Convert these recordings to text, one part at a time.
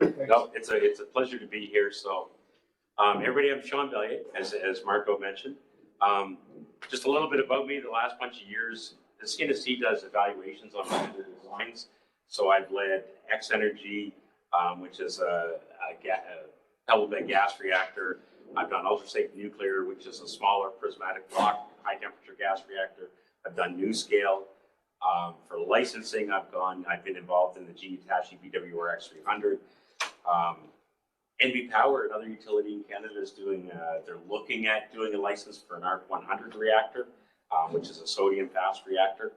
No, it's a pleasure to be here. So, everybody, I'm Sean Bellier, as Marco mentioned. Just a little bit about me. The last bunch of years, the CNSC does evaluations on nuclear designs. So I've led X Energy, which is a pebble bed gas reactor. I've done ultra-safe nuclear, which is a smaller prismatic block, high temperature gas reactor. I've done NuScale. For licensing, I've been involved in the GE Hitachi BWR X300. NB Power, another utility in Canada, is doing, they're looking at doing a license for an ARC-100 reactor, which is a sodium fast reactor.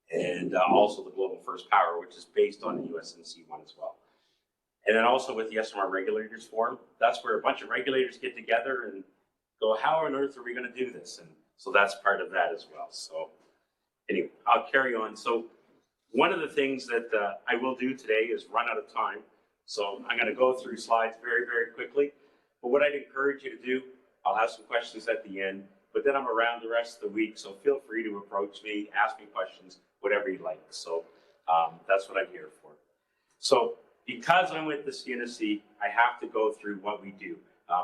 And also the Global First Power, which is based on the USNC one as well. And then also with the SMR Regulators Forum, that's where a bunch of regulators get together and go, how on earth are we going to do this? And so that's part of that as well. So anyway, I'll carry on. So one of the things that I will do today is run out of time. So I'm going to go through slides very, very quickly. But what I'd encourage you to do, I'll have some questions at the end, but then I'm around the rest of the week. So feel free to approach me, ask me questions, whatever you like. So that's what I'm here for. So because I'm with the CNSC, I have to go through what we do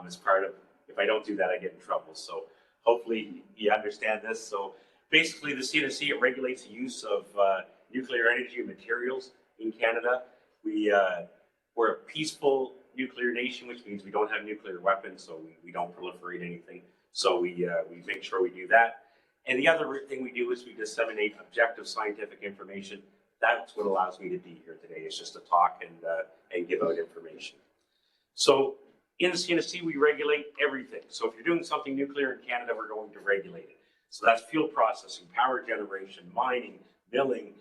as part of, if I don't do that, I get in trouble. So hopefully you understand this. So basically the CNSC, it regulates the use of nuclear energy and materials in Canada. We're a peaceful nuclear nation, which means we don't have nuclear weapons, so we don't proliferate anything. So we make sure we do that. And the other thing we do is we disseminate objective scientific information. That's what allows me to be here today, is just to talk and give out information. So in the CNSC, we regulate everything. So if you're doing something nuclear in Canada, we're going to regulate it. So that's fuel processing, power generation, mining, milling,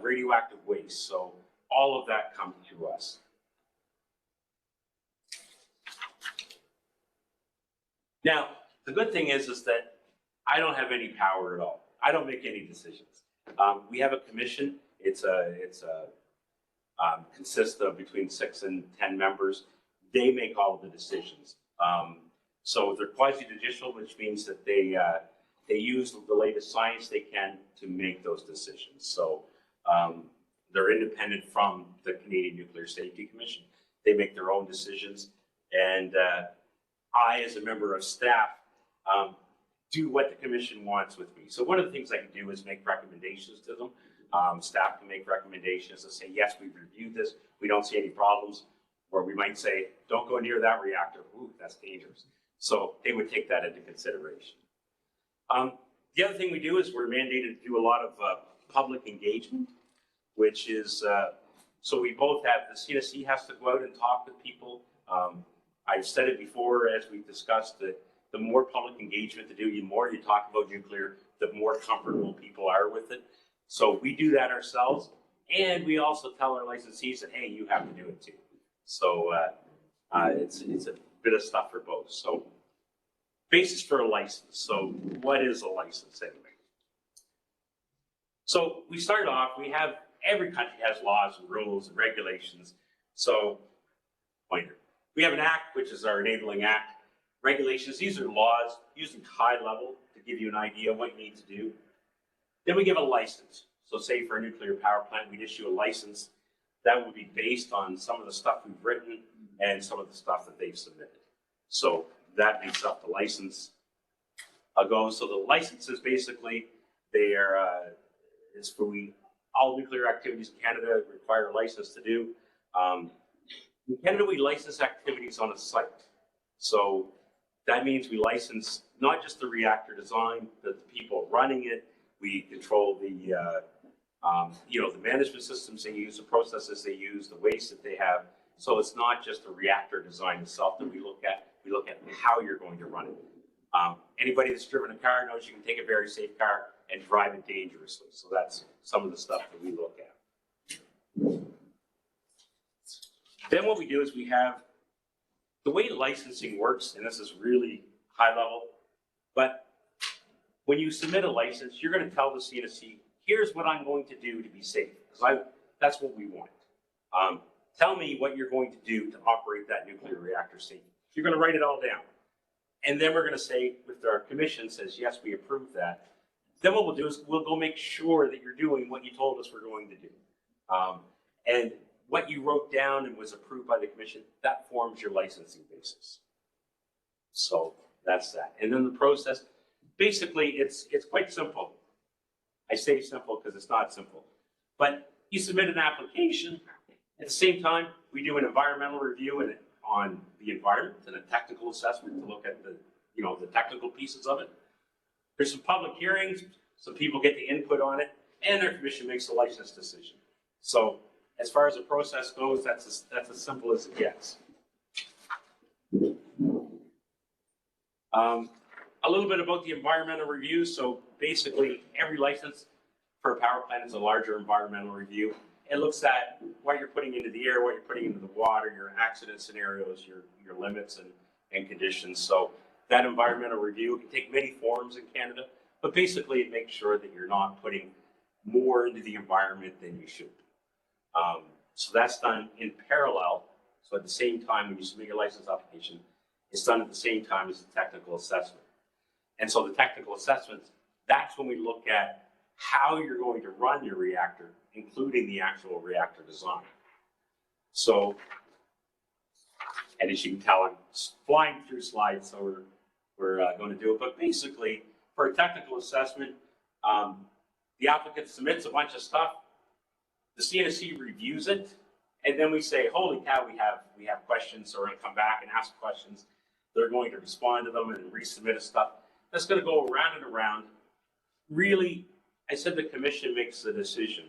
radioactive waste. So all of that comes to us. Now, the good thing is that I don't have any power at all. I don't make any decisions. We have a commission. It consists of between 6 and 10 members. They make all of the decisions. So they're quasi-judicial, which means that they use the latest science they can to make those decisions. So they're independent from the Canadian Nuclear Safety Commission. They make their own decisions. And I, as a member of staff, do what the commission wants with me. So one of the things I can do is make recommendations to them. Staff can make recommendations and say, yes, we've reviewed this. We don't see any problems. Or we might say, don't go near that reactor. Ooh, that's dangerous. So they would take that into consideration. The other thing we do is we're mandated to do a lot of public engagement, which is, so we both have, the CNSC has to go out and talk with people. I've said it before, as we discussed, that the more public engagement to do, the more you talk about nuclear, the more comfortable people are with it. So we do that ourselves, and we also tell our licensees that, hey, you have to do it too. So it's a bit of stuff for both. So basis for a license. So what is a license anyway? So we start off, every country has laws and rules and regulations. So pointer. We have an act, which is our enabling act. Regulations, these are laws, usually high level, to give you an idea of what you need to do. Then we give a license. So say for a nuclear power plant, we'd issue a license. That would be based on some of the stuff we've written and some of the stuff that they've submitted. So that makes up the license. So the licenses basically, it's for all nuclear activities in Canada require a license to do. In Canada, we license activities on a site. So that means we license not just the reactor design, but the people running it. We control the the management systems they use, the processes they use, the waste that they have. So it's not just the reactor design itself that we look at. We look at how you're going to run it. Anybody that's driven a car knows you can take a very safe car and drive it dangerously. So that's some of the stuff that we look at. Then what we do is we have the way licensing works, and this is really high level, but when you submit a license, you're going to tell the CNSC, here's what I'm going to do to be safe, because that's what we want. Tell me what you're going to do to operate that nuclear reactor safely. You're going to write it all down. And then we're going to say, if our commission says, yes, we approve that, then what we'll do is we'll go make sure that you're doing what you told us we're going to do. And what you wrote down and was approved by the commission, that forms your licensing basis. So that's that. And then the process, basically it's quite simple. I say simple because it's not simple, but you submit an application. At the same time, we do an environmental review on the environment and a technical assessment to look at the technical pieces of it. There's some public hearings, so people get the input on it, and their commission makes a license decision. So as far as the process goes, that's as simple as it gets. A little bit about the environmental review. So basically, every license for a power plant is a larger environmental review. It looks at what you're putting into the air, what you're putting into the water, your accident scenarios, your limits and conditions. So that environmental review can take many forms in Canada, but basically it makes sure that you're not putting more into the environment than you should. So that's done in parallel. So at the same time, when you submit your license application, it's done at the same time as the technical assessment. And so the technical assessments, that's when we look at how you're going to run your reactor, including the actual reactor design. So, and as you can tell, I'm flying through slides, so we're going to do it. But basically, for a technical assessment, the applicant submits a bunch of stuff, the CNSC reviews it, and then we say, holy cow, we have questions, so we're going to come back and ask questions. They're going to respond to them and resubmit stuff. That's going to go around and around. Really, I said the commission makes the decision,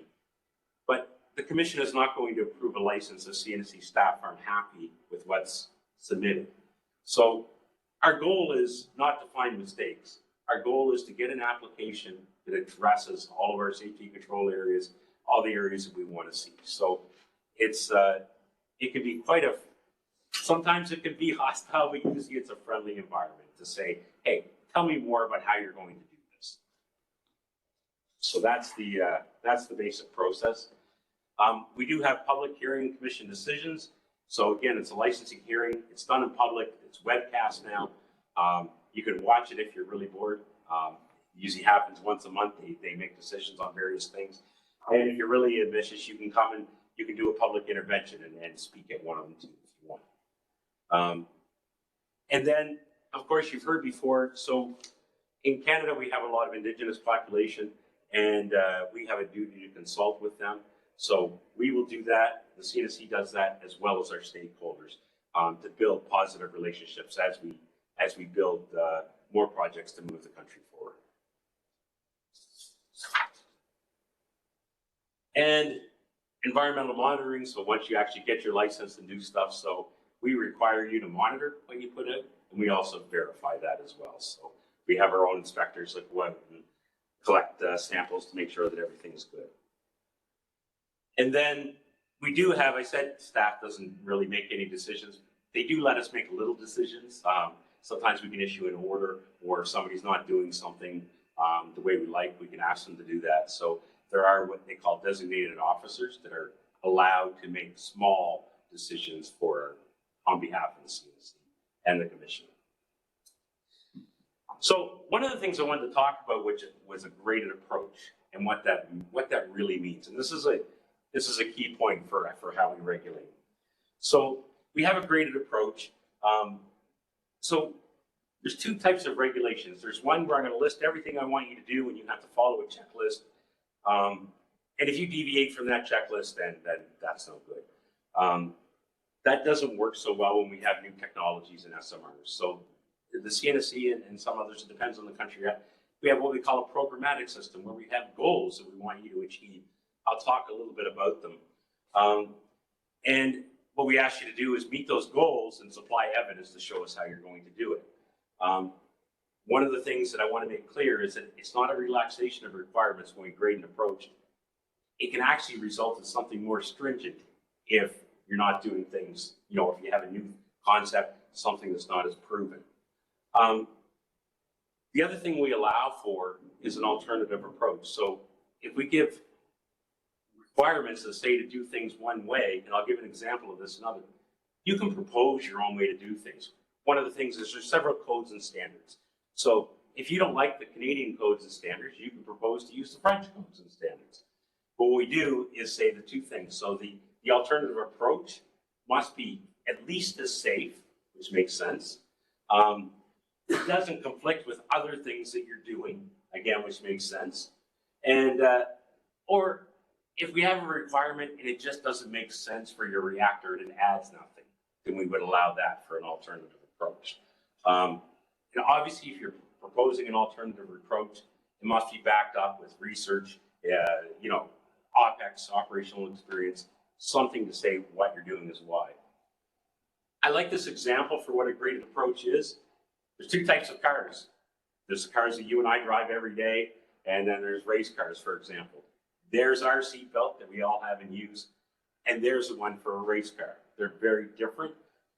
but the commission is not going to approve a license if CNSC staff aren't happy with what's submitted. So our goal is not to find mistakes. Our goal is to get an application that addresses all of our safety control areas, all the areas that we want to see. So it's it can be sometimes it can be hostile, but usually it's a friendly environment to say, hey, tell me more about how you're going to do this. So that's the basic process. We do have public hearing commission decisions. So again, it's a licensing hearing. It's done in public. It's webcast now. You can watch it if you're really bored. It usually happens once a month. They make decisions on various things. And if you're really ambitious, you can come and you can do a public intervention and speak at one of them too if you want. And then, of course, you've heard before. So in Canada, we have a lot of Indigenous population, and we have a duty to consult with them. So we will do that. The CNSC does that, as well as our stakeholders, to build positive relationships as we build more projects to move the country forward. And environmental monitoring. So once you actually get your license and do stuff, so we require you to monitor what you put in, and we also verify that as well. So we have our own inspectors that go out and collect samples to make sure that everything's good. And then we do have, I said, staff doesn't really make any decisions. They do let us make little decisions. Sometimes we can issue an order, or if somebody's not doing something the way we like, we can ask them to do that. So there are what they call designated officers that are allowed to make small decisions on behalf of the CNSC and the commission. So one of the things I wanted to talk about, which was a graded approach, and what that really means. And this is a key point for how we regulate. So we have a graded approach. So there's two types of regulations. There's one where I'm going to list everything I want you to do, and you have to follow a checklist. And if you deviate from that checklist, then that's no good. That doesn't work so well when we have new technologies and SMRs. So the CNSC and some others, it depends on the country, we have what we call a programmatic system, where we have goals that we want you to achieve. I'll talk a little bit about them. And what we ask you to do is meet those goals and supply evidence to show us how you're going to do it. One of the things that I want to make clear is that it's not a relaxation of requirements when we grade an approach. It can actually result in something more stringent if you're not doing things, if you have a new concept, something that's not as proven. The other thing we allow for is an alternative approach. So if we give requirements that say to do things one way, and I'll give an example of this another, you can propose your own way to do things. One of the things is there's several codes and standards. So if you don't like the Canadian codes and standards, you can propose to use the French codes and standards. What we do is say the two things. So the alternative approach must be at least as safe, which makes sense. It doesn't conflict with other things that you're doing, again, which makes sense. And, or if we have a requirement and it just doesn't make sense for your reactor and it adds nothing, then we would allow that for an alternative approach. And obviously, if you're proposing an alternative approach, it must be backed up with research, you know, OPEX, operational experience, something to say what you're doing is why. I like this example for what a graded approach is. There's two types of cars. There's the cars that you and I drive every day, and then there's race cars, for example. There's our seatbelt that we all have and use, and there's the one for a race car. They're very different,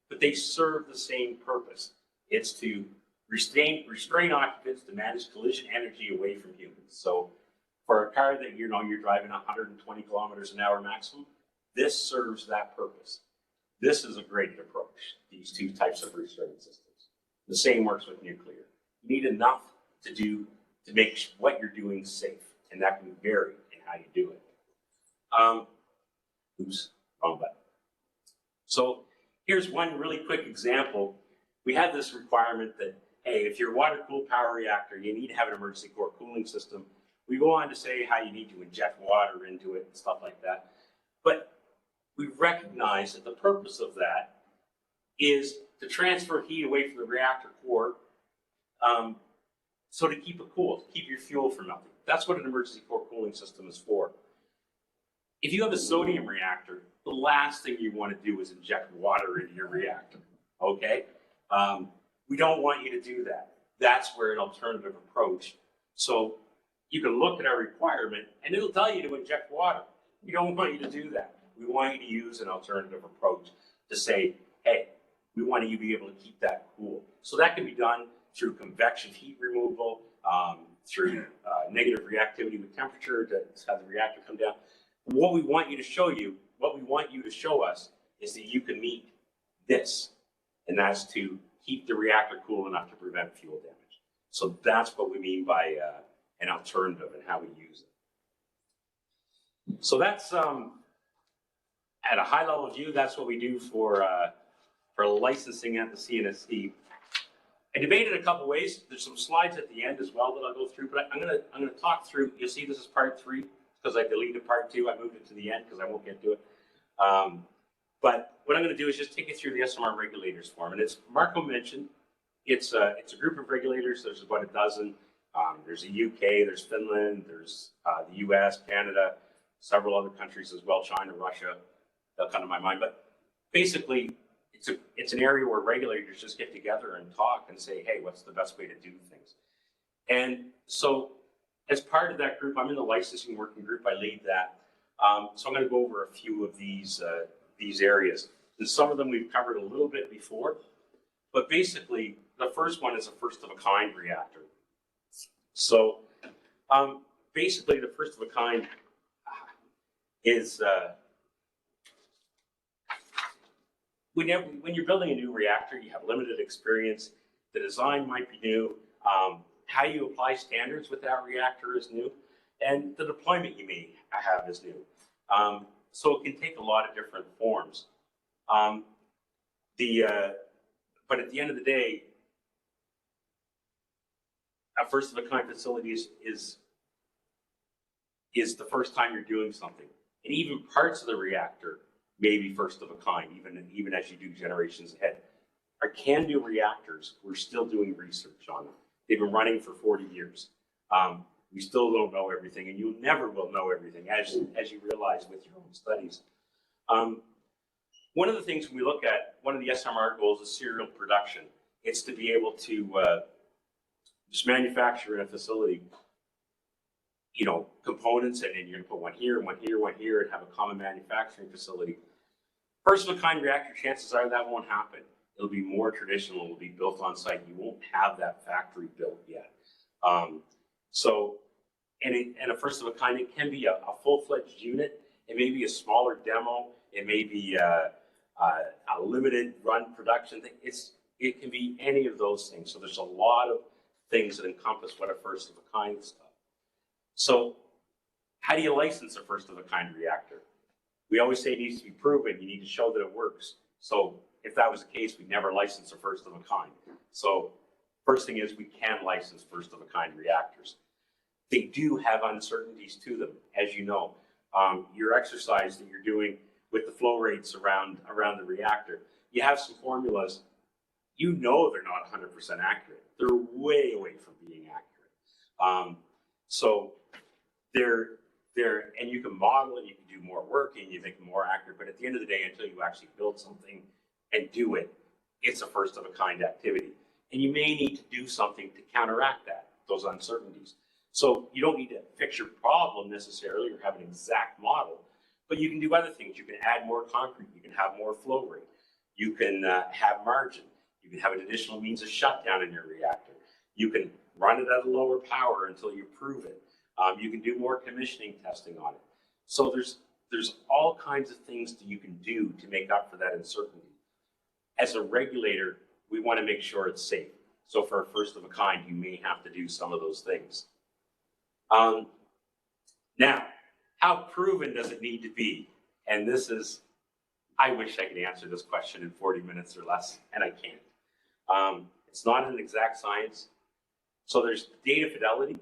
but they serve the same purpose. It's to restrain occupants to manage collision energy away from humans. So for a car that you're driving 120 kilometers an hour maximum, this serves that purpose. This is a graded approach, these two types of restraint systems. The same works with nuclear. You need enough to make what you're doing safe, and that can vary in how you do it. Oops, wrong button. So here's one really quick example. We have this requirement that, hey, if you're a water-cooled power reactor, you need to have an emergency core cooling system. We go on to say how you need to inject water into it and stuff like that. But we recognize that the purpose of that is to transfer heat away from the reactor core, so to keep it cool, to keep your fuel from melting. That's what an emergency core cooling system is for. If you have a sodium reactor, the last thing you want to do is inject water into your reactor, okay? We don't want you to do that. That's where an alternative approach. So you can look at our requirement and it'll tell you to inject water. We don't want you to do that. We want you to use an alternative approach to say, hey, we want you to be able to keep that cool. So that can be done through convection heat removal, through negative reactivity with temperature to have the reactor come down. What we want you to show us is that you can meet this, and that's to keep the reactor cool enough to prevent fuel damage. So that's what we mean by an alternative and how we use it. So that's, at a high level view, that's what we do for licensing at the CNSC. I debated a couple ways. There's some slides at the end as well that I'll go through, but I'm gonna talk through. You'll see this is part 3 because I deleted part 2. I moved it to the end because I won't get to it. But what I'm going to do is just take you through the SMR regulators form, and it's Marco mentioned. It's a group of regulators. There's about a dozen. There's the UK, there's Finland, there's the US, Canada, several other countries as well, China, Russia. They'll come to my mind, but basically, it's an area where regulators just get together and talk and say, hey, what's the best way to do things? And so as part of that group, I'm in the licensing working group, I lead that. So I'm gonna go over a few of these areas. And some of them we've covered a little bit before, but basically the first one is a first of a kind reactor. So basically the first of a kind is, when you're building a new reactor, you have limited experience. The design might be new. How you apply standards with that reactor is new. And the deployment you may have is new. So it can take a lot of different forms. But at the end of the day, a first of a kind facility is the first time you're doing something. And even parts of the reactor may be first of a kind, even as you do generations ahead. Our CANDU reactors, we're still doing research on them. They've been running for 40 years. We still don't know everything, and you never will know everything, as you realize with your own studies. One of the things we look at, one of the SMR goals is serial production. It's to be able to just manufacture in a facility, components, and then you're gonna put one here, one here, one here, and have a common manufacturing facility. First of a kind reactor, chances are that won't happen. It'll be more traditional, it'll be built on site. You won't have that factory built yet. And a first of a kind, it can be a full-fledged unit. It may be a smaller demo. It may be a limited run production thing. It can be any of those things. So there's a lot of things that encompass what a first of a kind stuff. So How do you license a first of a kind reactor? We always say it needs to be proven. You need to show that it works. So if that was the case, we'd never license a first of a kind. So first thing is we can license first of a kind reactors. They do have uncertainties to them, as you know. Your exercise that you're doing with the flow rates around the reactor, you have some formulas. You know they're not 100% accurate. They're way away from being accurate. So and you can model it, you can do more work, and you make it more accurate. But at the end of the day, until you actually build something and do it, it's a first of a kind activity. And you may need to do something to counteract those uncertainties. So you don't need to fix your problem necessarily or have an exact model, but you can do other things. You can add more concrete. You can have more flow rate. You can have margin. You can have an additional means of shutdown in your reactor. You can run it at a lower power until you prove it. You can do more commissioning testing on it. So there's all kinds of things that you can do to make up for that uncertainty. As a regulator, we want to make sure it's safe. So for a first of a kind, you may have to do some of those things. Now, how proven does it need to be? And this is, I wish I could answer this question in 40 minutes or less, and I can't. It's not an exact science. So there's data fidelity.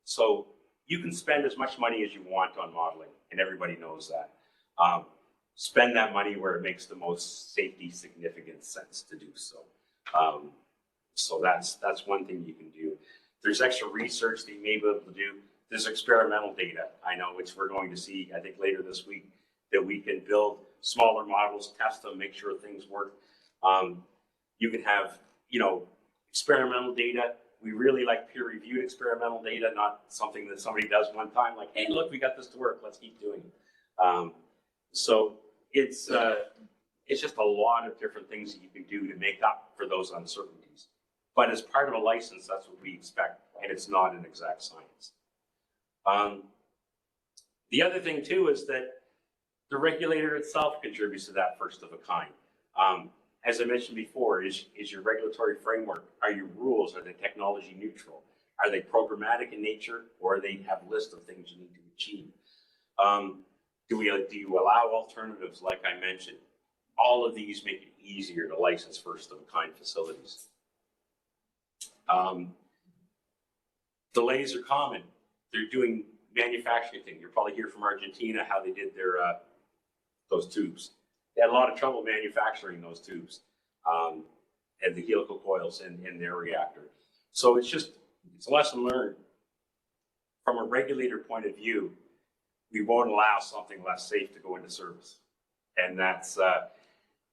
So you can spend as much money as you want on modeling, and everybody knows that. Spend that money where it makes the most safety significant sense to do so. So that's one thing you can do. There's extra research that you may be able to do. There's experimental data, I know, which we're going to see, I think, later this week, that we can build smaller models, test them, make sure things work. You can have, experimental data. We really like peer-reviewed experimental data, not something that somebody does one time, like, hey, look, we got this to work, let's keep doing it. So it's just a lot of different things that you can do to make up for those uncertainties. But as part of a license, that's what we expect, and it's not an exact science. The other thing too is that the regulator itself contributes to that first of a kind. As I mentioned before, is your regulatory framework, are your rules, are they technology neutral? Are they programmatic in nature, or do they have a list of things you need to achieve? Do you allow alternatives, like I mentioned? All of these make it easier to license first of a kind facilities. Delays are common. They're doing manufacturing things. You'll probably hear from Argentina how they did their those tubes. They had a lot of trouble manufacturing those tubes and the helical coils in their reactor. So it's a lesson learned. From a regulator point of view, we won't allow something less safe to go into service. And that's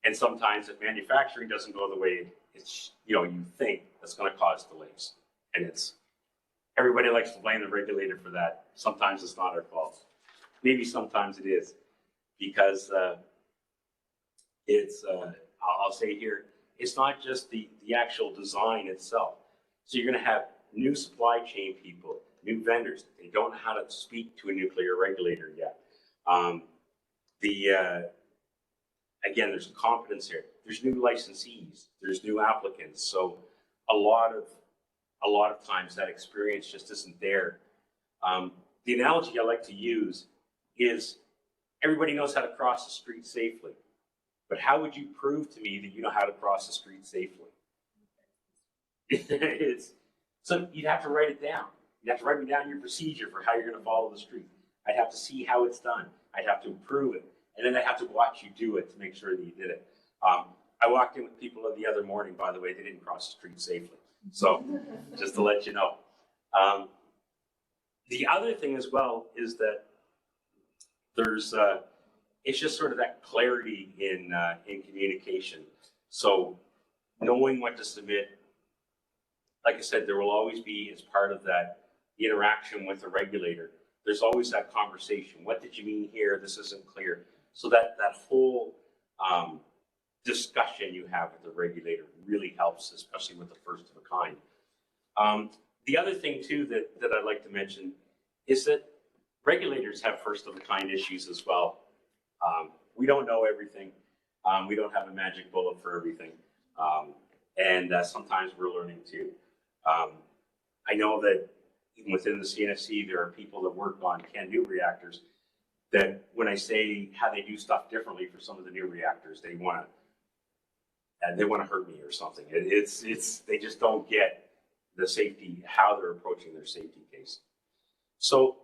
and sometimes if manufacturing doesn't go the way you think, that's going to cause delays. And everybody likes to blame the regulator for that. Sometimes it's not our fault. Maybe sometimes it is, because I'll say here, it's not just the actual design itself. So you're going to have new supply chain people, new vendors. They don't know how to speak to a nuclear regulator yet. Again, there's a competence here. There's new licensees. There's new applicants. So a lot of times that experience just isn't there. The analogy I like to use is everybody knows how to cross the street safely. But how would you prove to me that you know how to cross the street safely? So you'd have to write it down. You'd have to write me down your procedure for how you're going to follow the street. I'd have to see how it's done. I'd have to approve it. And then I'd have to watch you do it to make sure that you did it. I walked in with people the other morning, by the way, they didn't cross the street safely. So just to let you know. The other thing as well is that there's, it's just sort of that clarity in communication. So knowing what to submit, like I said, there will always be, as part of that interaction with the regulator, there's always that conversation. What did you mean here? This isn't clear. So that whole discussion you have with the regulator really helps, especially with the first of a kind. The other thing too that I'd like to mention is that regulators have first of a kind issues as well. We don't know everything. We don't have a magic bullet for everything. And sometimes we're learning too. I know that, even within the CNSC, there are people that work on can-do reactors that when I say how they do stuff differently for some of the new reactors, they want to hurt me or something. They just don't get the safety, how they're approaching their safety case. So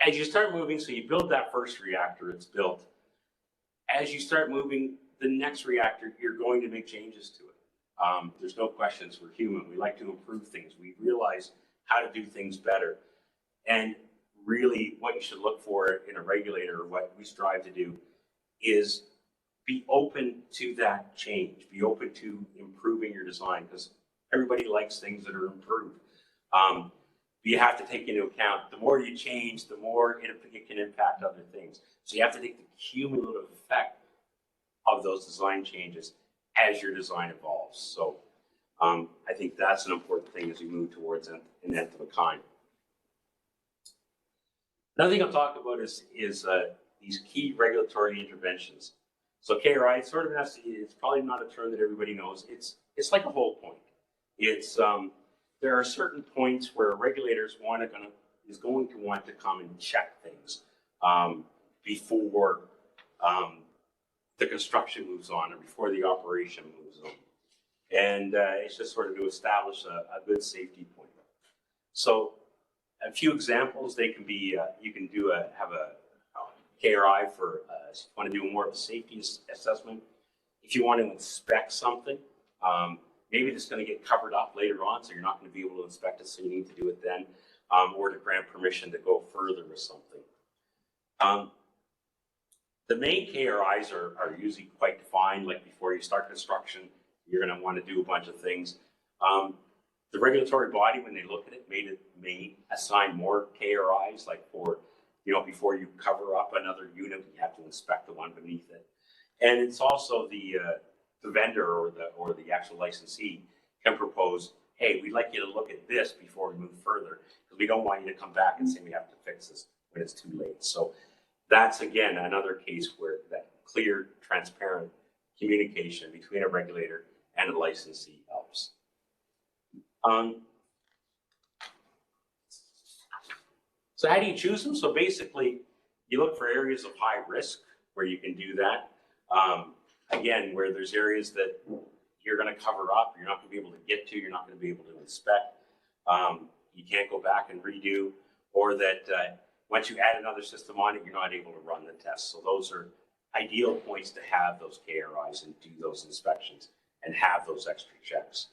as you start moving, so you build that first reactor, it's built. As you start moving the next reactor, you're going to make changes to it. There's no questions. We're human. We like to improve things. We realize how to do things better. And really what you should look for in a regulator, or what we strive to do, is be open to that change. Be open to improving your design, because everybody likes things that are improved. You have to take into account, the more you change, the more it can impact other things. So you have to take the cumulative effect of those design changes as your design evolves. So I think that's an important thing as we move towards an nth of a kind. Another thing I'll talk about is these key regulatory interventions. So KRI, it's probably not a term that everybody knows. It's like a whole point. There are certain points where regulators is going to want to come and check things before the construction moves on, or before the operation moves on. And it's just sort of to establish a good safety point. So a few examples, they can be, you can have a KRI for, if you want to do more of a safety assessment. If you want to inspect something, maybe it's going to get covered up later on, so you're not going to be able to inspect it, so you need to do it then, or to grant permission to go further with something. The main KRIs are usually quite defined, like before you start construction, you're going to want to do a bunch of things. The regulatory body, when they look at it, may assign more KRIs, like for, before you cover up another unit, you have to inspect the one beneath it. And it's also the vendor or the actual licensee can propose, hey, we'd like you to look at this before we move further, because we don't want you to come back and say we have to fix this when it's too late. So that's, again, another case where that clear, transparent communication between a regulator and a licensee helps. So how do you choose them? So basically, you look for areas of high risk where you can do that. Again, where there's areas that you're going to cover up, you're not going to be able to get to, you're not going to be able to inspect, you can't go back and redo, or that once you add another system on it, you're not able to run the test. So those are ideal points to have those KRIs and do those inspections and have those extra checks.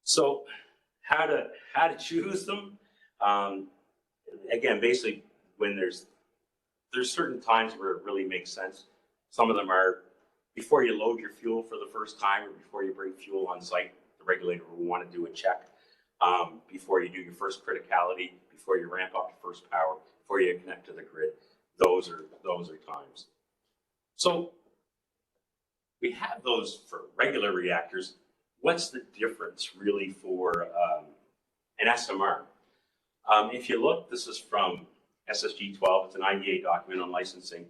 So how to choose them? Again, basically, when there's certain times where it really makes sense. Some of them are before you load your fuel for the first time, or before you bring fuel on site, the regulator will want to do a check. Before you do your first criticality, before you ramp up to first power, before you connect to the grid, those are times. So we have those for regular reactors. What's the difference really for an SMR? If you look, this is from SSG 12, it's an IDA document on licensing.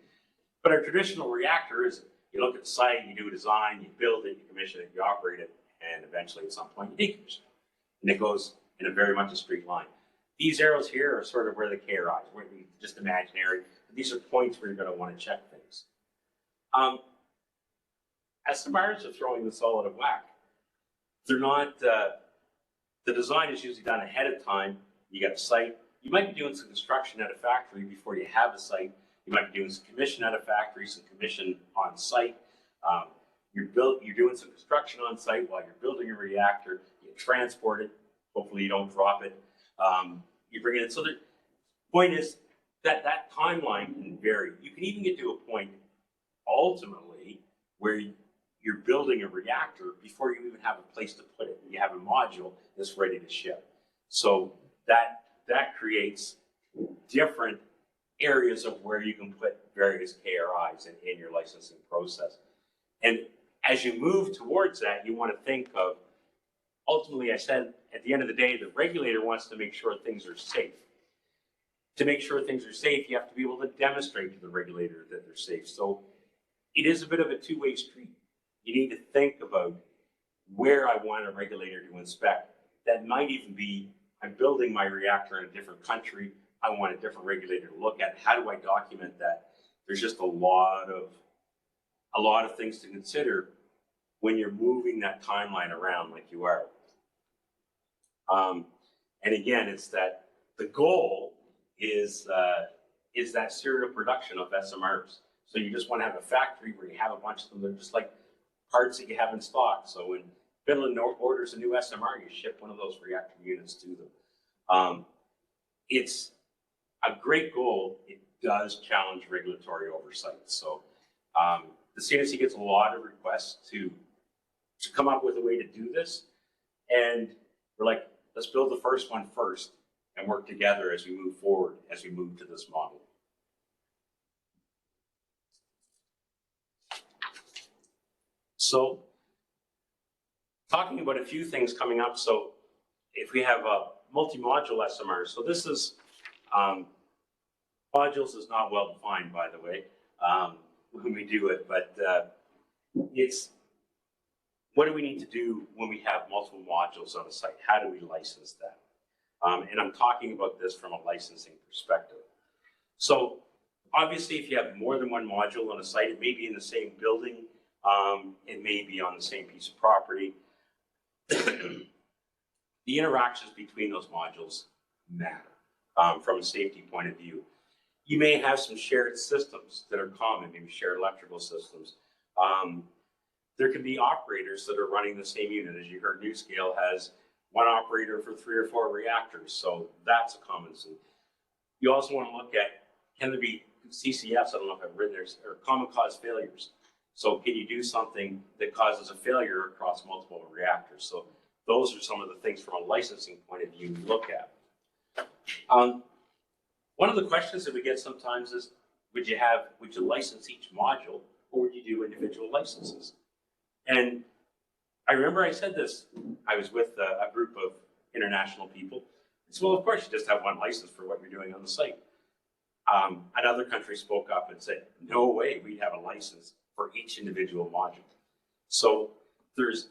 But our traditional reactor is, you look at the site, you do a design, you build it, you commission it, you operate it, and eventually at some point you decommission it. And it goes in a very much a straight line. These arrows here are sort of where the KRIs, where just imaginary. These are points where you're going to want to check things. SMRs are throwing this all out of whack. They're not, the design is usually done ahead of time. You got a site. You might be doing some construction at a factory before you have a site. You might be doing some commission at a factory, some commission on site. You're doing some construction on site while you're building a reactor. You transport it. Hopefully you don't drop it. You bring it in. So the point is that timeline can vary. You can even get to a point ultimately where you're building a reactor before you even have a place to put it. You have a module that's ready to ship. So that creates different areas of where you can put various KRIs in your licensing process. And as you move towards that, you want to think of, ultimately, I said, at the end of the day, the regulator wants to make sure things are safe. To make sure things are safe, you have to be able to demonstrate to the regulator that they're safe. So it is a bit of a two-way street. You need to think about where I want a regulator to inspect. That might even be, I'm building my reactor in a different country. I want a different regulator to look at. How do I document that? There's just a lot of things to consider when you're moving that timeline around like you are. And again, it's that the goal is that serial production of SMRs. So you just want to have a factory where you have a bunch of them. They're just like parts that you have in stock. So when Finland orders a new SMR, you ship one of those reactor units to them. It's a great goal. It does challenge regulatory oversight. So the CNSC gets a lot of requests to come up with a way to do this. And we're like, let's build the first one first and work together as we move forward, as we move to this model. So talking about a few things coming up. So if we have a multi-module SMR, so this is, modules is not well defined, by the way, when we do it, but it's, what do we need to do when we have multiple modules on a site? How do we license that? And I'm talking about this from a licensing perspective. So obviously, if you have more than one module on a site, it may be in the same building, it may be on the same piece of property. The interactions between those modules matter from a safety point of view. You may have some shared systems that are common, maybe shared electrical systems. There can be operators that are running the same unit. As you heard, NuScale has one operator for 3 or 4 reactors, so that's a common thing. You also want to look at, can there be CCFs, I don't know if I've written there, or common cause failures. So can you do something that causes a failure across multiple reactors? So those are some of the things from a licensing point of view we look at. One of the questions that we get sometimes is, would you license each module, or would you do individual licenses? And I remember I said this, I was with a group of international people. I said, well, of course you just have one license for what you're doing on the site. Another country spoke up and said, no way, we'd have a license for each individual module. So there's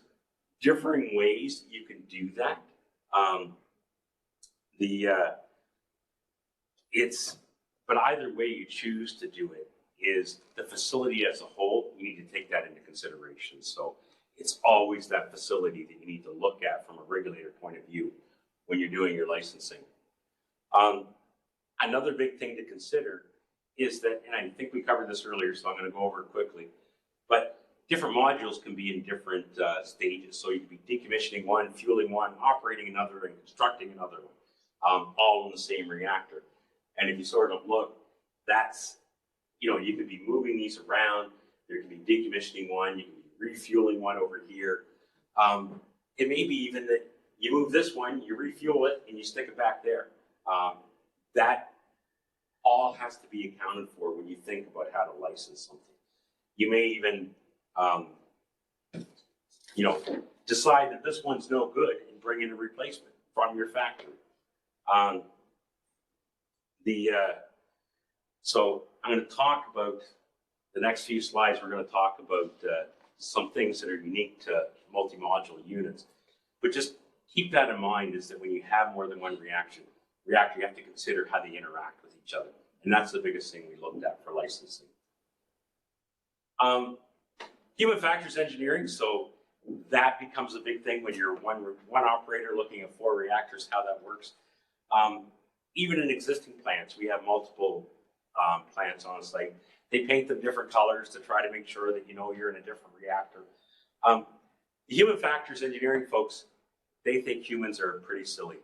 differing ways you can do that. But either way you choose to do it is the facility as a whole, you need to take that into consideration. So it's always that facility that you need to look at from a regulator point of view when you're doing your licensing. Another big thing to consider is that, and I think we covered this earlier, so I'm going to go over it quickly, but different modules can be in different stages. So you could be decommissioning one, fueling one, operating another, and constructing another one, all in the same reactor. And if you sort of look, that's, you could be moving these around. There can be decommissioning one, you can be refueling one over here. It may be even that you move this one, you refuel it, and you stick it back there. That all has to be accounted for when you think about how to license something. You may even, decide that this one's no good and bring in a replacement from your factory. So I'm going to talk about, the next few slides, we're going to talk about some things that are unique to multi-module units. But just keep that in mind, is that when you have more than one reactor, you have to consider how they interact with each other. And that's the biggest thing we looked at for licensing. Human factors engineering, so that becomes a big thing when you're one operator looking at 4 reactors, how that works. Even in existing plants, we have multiple plants on site. They paint them different colors to try to make sure that you're in a different reactor. The human factors engineering folks, they think humans are pretty silly.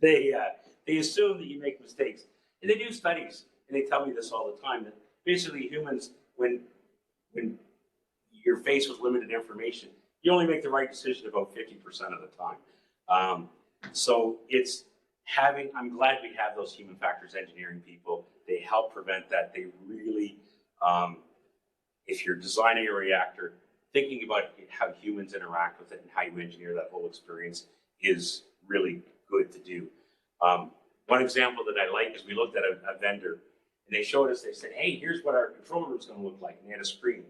They assume that you make mistakes. And they do studies, and they tell me this all the time, that basically humans, when you're faced with limited information, you only make the right decision about 50% of the time. So it's I'm glad we have those human factors engineering people. They help prevent that. They really, if you're designing a reactor, thinking about how humans interact with it and how you engineer that whole experience is really good to do. One example that I like is we looked at a vendor, and they showed us, they said, hey, here's what our control room is going to look like. And they had a screen.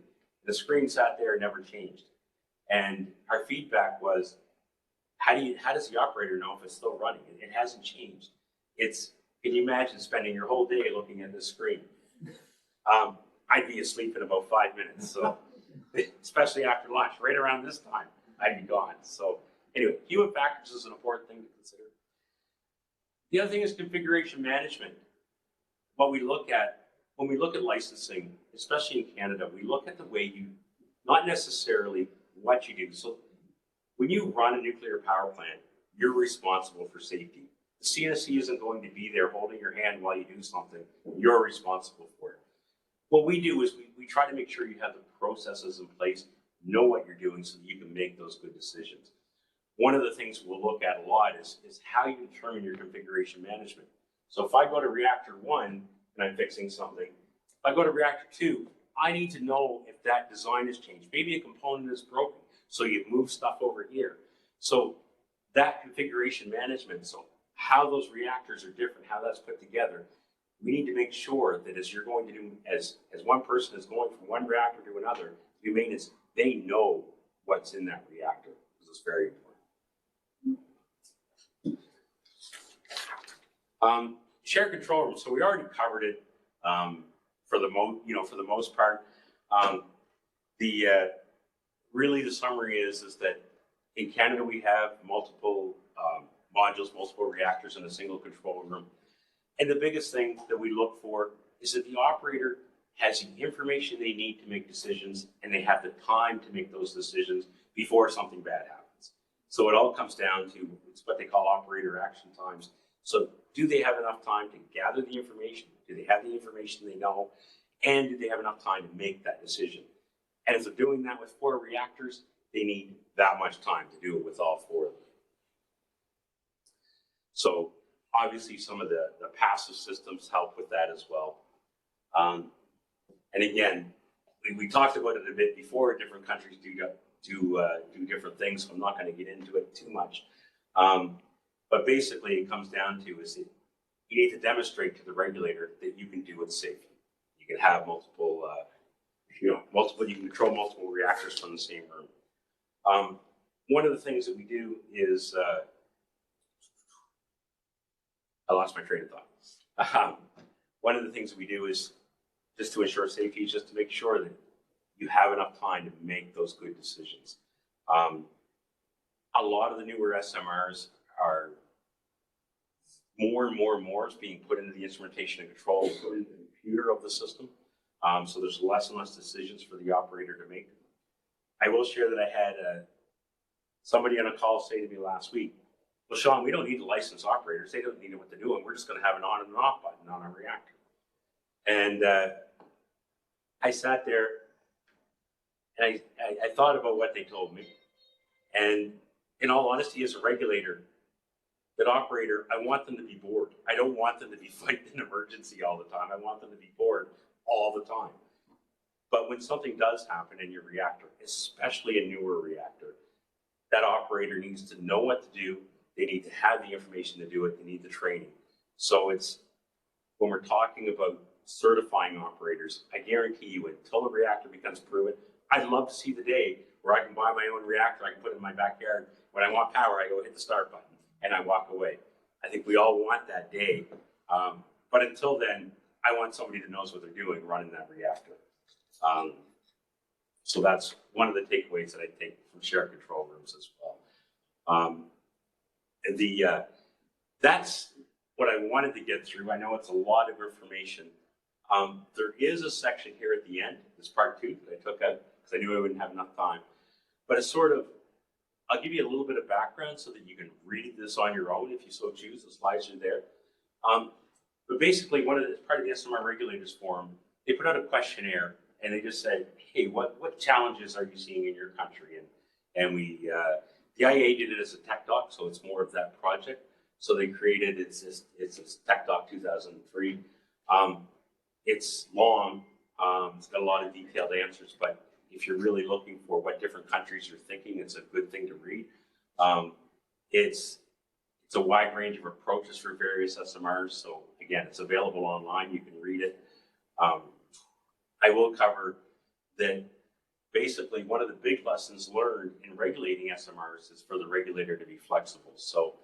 The screen sat there and never changed. And our feedback was, how does the operator know if it's still running? It hasn't changed. Can you imagine spending your whole day looking at this screen? I'd be asleep in about 5 minutes. So, especially after lunch, right around this time, I'd be gone. So anyway, human factors is an important thing to consider. The other thing is configuration management. What we look at, when we look at licensing, especially in Canada, we look at the way you, not necessarily what you do. So when you run a nuclear power plant, you're responsible for safety. The CNSC isn't going to be there holding your hand while you do something. You're responsible for it. What we do is we try to make sure you have the processes in place, know what you're doing so that you can make those good decisions. One of the things we'll look at a lot is how you determine your configuration management. So if I go to reactor 1 and I'm fixing something, if I go to reactor 2, I need to know if that design has changed. Maybe a component is broken, so you've moved stuff over here. So that configuration management, so how those reactors are different, how that's put together, we need to make sure that as you're going to do, as one person is going from one reactor to another, do maintenance, they know what's in that reactor, because it's very important. Shared control room. So we already covered it for the most part. Really the summary is that in Canada we have multiple modules, multiple reactors in a single control room. And the biggest thing that we look for is that the operator has the information they need to make decisions, and they have the time to make those decisions before something bad happens. So it all comes down to, it's what they call operator action times. So do they have enough time to gather the information? Do they have the information they know? And do they have enough time to make that decision? And if they're doing that with 4 reactors, they need that much time to do it with all 4 of them. So obviously some of the passive systems help with that as well. And again, we talked about it a bit before. Different countries do different things, so I'm not going to get into it too much. But basically it comes down to is that you need to demonstrate to the regulator that you can do it safely. You can have multiple, you can control multiple reactors from the same room. One of the things that we do is, I lost my train of thought. One of the things that we do is just to ensure safety, is just to make sure that you have enough time to make those good decisions. A lot of the newer SMRs are more and more is being put into the instrumentation and control, put into the computer of the system. So there's less and less decisions for the operator to make. I will share that I had somebody on a call say to me last week, well, Sean, we don't need to license operators. They don't need to know what to do, and we're just going to have an on and an off button on our reactor. And I sat there and I thought about what they told me. And in all honesty, as a regulator, that operator, I want them to be bored. I don't want them to be fighting an emergency all the time. I want them to be bored all the time. But when something does happen in your reactor, especially a newer reactor, that operator needs to know what to do. They need to have the information to do it. They need the training. So it's, when we're talking about certifying operators, I guarantee you until the reactor becomes proven, I'd love to see the day where I can buy my own reactor, I can put it in my backyard. When I want power, I go hit the start button and I walk away. I think we all want that day. But until then, I want somebody that knows what they're doing running that reactor. So that's one of the takeaways that I take from shared control rooms as well. That's what I wanted to get through. I know it's a lot of information. There is a section here at the end, this part 2 that I took out because I knew I wouldn't have enough time. But it's sort of, I'll give you a little bit of background so that you can read this on your own if you so choose. The slides are there. But basically, part of the SMR Regulators Forum, they put out a questionnaire and they just said, hey, what challenges are you seeing in your country? And the IAA did it as a tech doc, so it's more of that project. So they created, it's a tech doc 2003. It's long, it's got a lot of detailed answers, but if you're really looking for what different countries are thinking, it's a good thing to read. It's a wide range of approaches for various SMRs. So again, it's available online, you can read it. I will cover that basically one of the big lessons learned in regulating SMRs is for the regulator to be flexible. So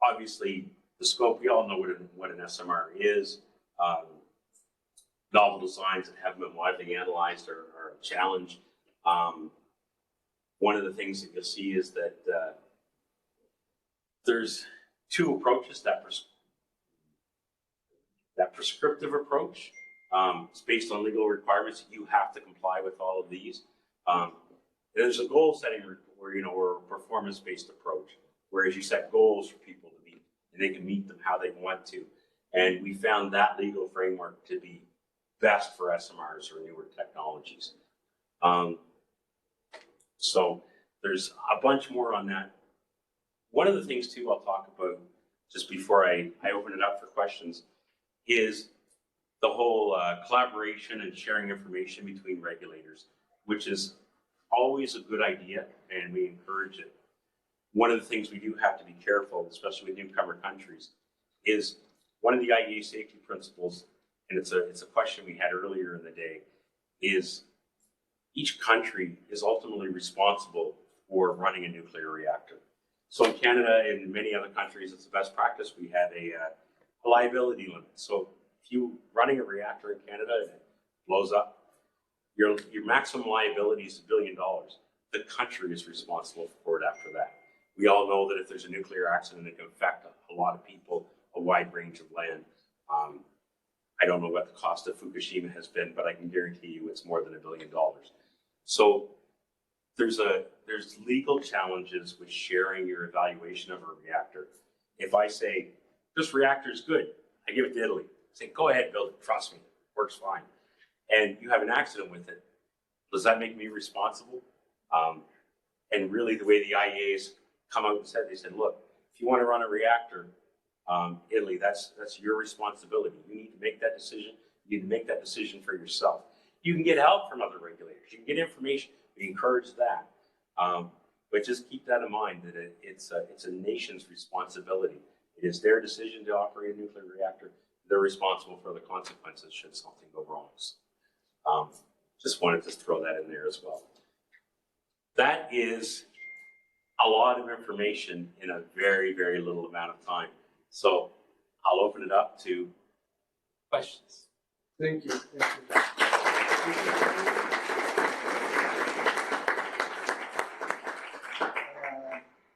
obviously the scope, we all know what an SMR is. Novel designs that haven't been widely analyzed are a challenge. One of the things that you'll see is that there's two approaches. That prescriptive approach, it's based on legal requirements. You have to comply with all of these. There's a goal setting or a performance-based approach, whereas you set goals for people to meet, and they can meet them how they want to. And we found that legal framework to be best for SMRs or newer technologies. So there's a bunch more on that. One of the things too I'll talk about just before I open it up for questions is the whole collaboration and sharing information between regulators, which is always a good idea, and we encourage it. One of the things we do have to be careful, especially with newcomer countries, is one of the IEA safety principles, and it's a question we had earlier in the day, is each country is ultimately responsible for running a nuclear reactor. So in Canada and in many other countries, it's the best practice. We have a liability limit. So if you're running a reactor in Canada and it blows up, your maximum liability is $1 billion. The country is responsible for it after that. We all know that if there's a nuclear accident, it can affect a lot of people, a wide range of land. I don't know what the cost of Fukushima has been, but I can guarantee you it's more than $1 billion. So there's legal challenges with sharing your evaluation of a reactor. If I say, this reactor is good, I give it to Italy. I say, go ahead, build it, trust me, it works fine. And you have an accident with it, does that make me responsible? And really the way the IEA's come out and said, they said, look, if you want to run a reactor, Italy, that's your responsibility. You need to make that decision. You need to make that decision for yourself. You can get help from other regulators. You can get information. We encourage that. But just keep that in mind that it's a nation's responsibility. It is their decision to operate a nuclear reactor. They're responsible for the consequences should something go wrong. Just wanted to throw that in there as well. That is a lot of information in a very, very little amount of time. So I'll open it up to questions. Thank you.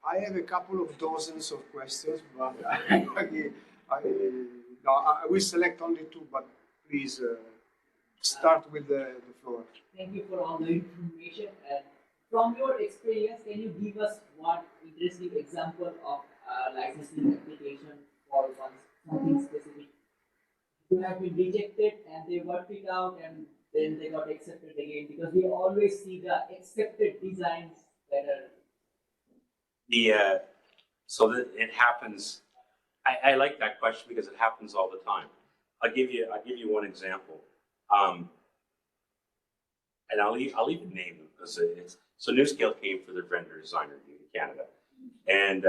I have a couple of dozens of questions, but I will select only two, but please start with the floor. Thank you for all the information. And from your experience, can you give us one interesting example of licensing application for something specific? You have been rejected and they worked it out and then they got accepted again, because we always see the accepted designs that are. So that it happens. I like that question because it happens all the time. I'll give you one example. And I'll even name them because so NewScale came for their vendor design review in Canada. And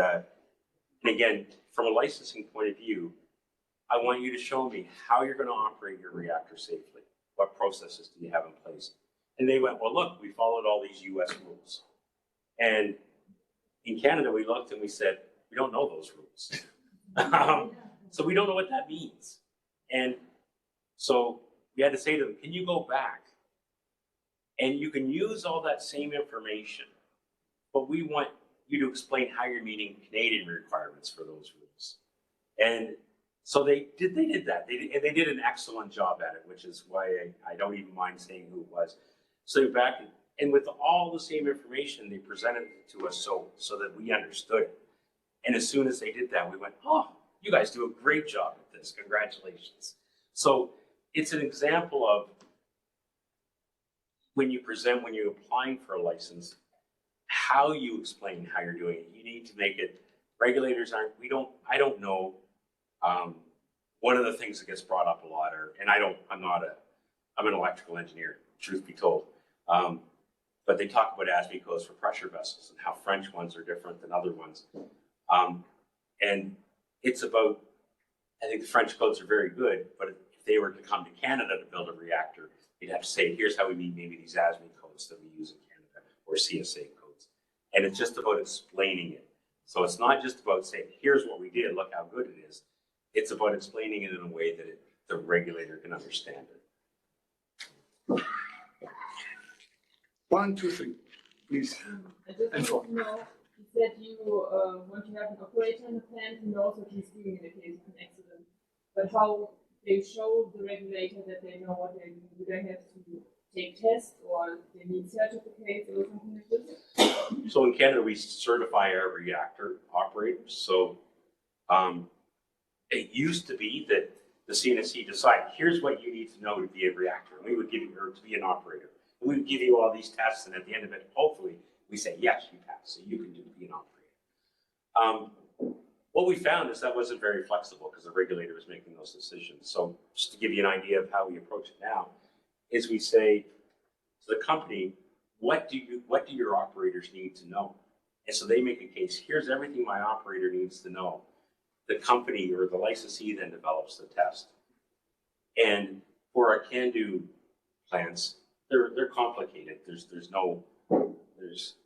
again, from a licensing point of view, I want you to show me how you're going to operate your reactor safely. What processes do you have in place? And they went, well, look, we followed all these US rules. And in Canada, we looked and we said, we don't know those rules. So we don't know what that means. And so we had to say to them, can you go back? And you can use all that same information, but we want you to explain how you're meeting Canadian requirements for those rules. And so they did that. They did an excellent job at it, which is why I don't even mind saying who it was. So they're back, and with all the same information, they presented it to us so that we understood it. And as soon as they did that, we went, oh, you guys do a great job at this. Congratulations. So it's an example of when you're applying for a license, how you explain how you're doing it. You need to make it, regulators I don't know. One of the things that gets brought up a lot and I'm an electrical engineer, truth be told. But they talk about ASME codes for pressure vessels and how French ones are different than other ones. And it's about, I think the French codes are very good, but if they were to come to Canada to build a reactor, you'd have to say, here's how we meet maybe these ASME codes that we use in Canada or CSA codes. And it's just about explaining it. So it's not just about saying, here's what we did, look how good it is. It's about explaining it in a way that the regulator can understand it. 1, 2, 3, please. I just And want to know, you said you want to have an operator in the plant and also he's doing in the case of an accident. But how they show the regulator that they know what they do? Do they have to take tests or they need certificates or something like this? So in Canada, we certify our reactor operators. So it used to be that the CNSC decided, here's what you need to know to be a reactor. And we would give you, or to be an operator. And we would give you all these tests, and at the end of it, hopefully, we say, yes, you pass, so you can be an operator. What we found is that wasn't very flexible because the regulator was making those decisions. So just to give you an idea of how we approach it now, is we say to the company, what do your operators need to know? And so they make a case, here's everything my operator needs to know. The company or the licensee then develops the test. And for our can-do plants, they're complicated.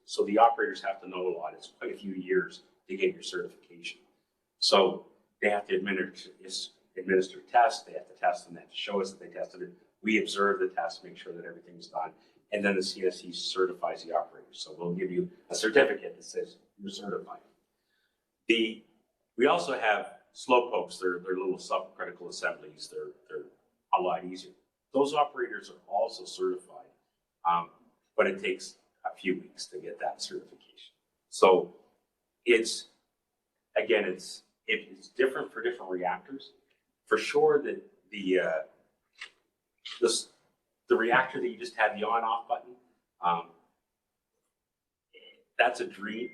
So the operators have to know a lot. It's quite a few years to get your certification. So they have to administer tests. They have to test them. They have to show us that they tested it. We observe the test, make sure that everything's done. And then the CSE certifies the operators. So we'll give you a certificate that says you're certified. We also have slow pokes. They're little subcritical assemblies. They're a lot easier. Those operators are also certified, but it takes a few weeks to get that certification. So it's different for different reactors. For sure that the reactor that you just had the on-off button, that's a dream,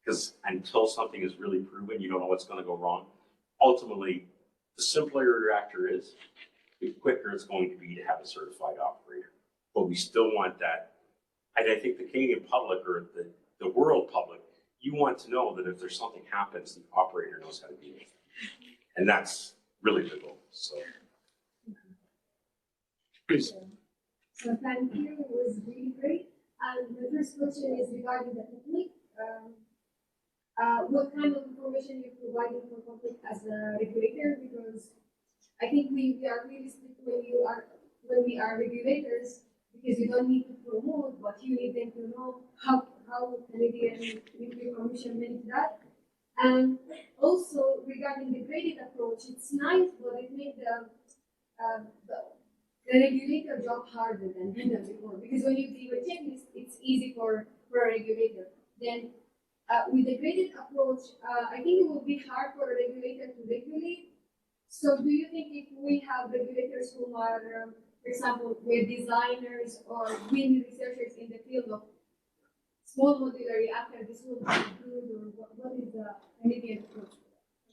because until something is really proven, you don't know what's going to go wrong. Ultimately, the simpler your reactor is, the quicker it's going to be to have a certified operator. But we still want that. And I think the Canadian public or the world public, you want to know that if there's something happens, the operator knows how to deal with it. And that's really the goal. So, Please. So thank you, it was really great. And the first question is regarding the public. What kind of information you're providing for public as a regulator? Because I think we are really strict when we are regulators, because you don't need to promote, but you need them to know how Canadian Nuclear Commission meant that. And also regarding the graded approach, it's nice, but it made the regulator job harder than before. Because when you do a checklist, it's easy for a regulator. Then with the graded approach, I think it would be hard for a regulator to regulate. So do you think if we have regulators who are, for example, we're designers or wind researchers in the field of small modular reactor, this will be good, or what is the Canadian approach?